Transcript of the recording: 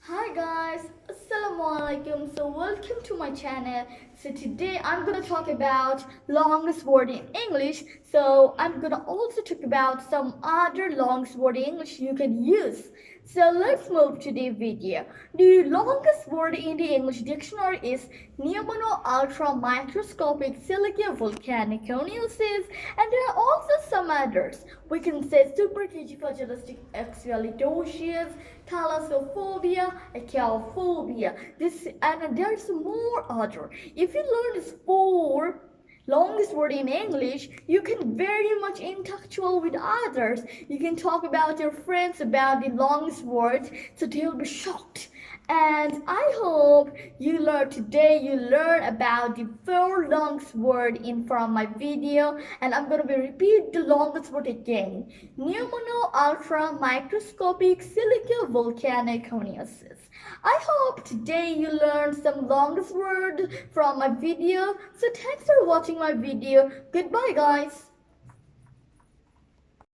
Hi guys, Assalamualaikum. So welcome to my channel. So today I'm gonna talk about longest word in English. So I'm gonna also talk about some other longest word in English you can use. So let's move to the video. The longest word in the English dictionary is pneumono ultra microscopic silica volcaniconiosis, and there are also some others. We can say supercalifragilistic expialidocious, thalassophobia, achelphobia. This and there's more other. If you learn these four longest word in English, you can very much intellectual with others. You can talk about your friends about the longest words, so they'll be shocked. And I hope you learn about the four longest word in from my video, and I'm gonna be repeat the longest word again. Pneumono ultra microscopic silica volcaniconiosis. I hope today you learned some longest word from my video. So thanks for watching my video. Goodbye guys.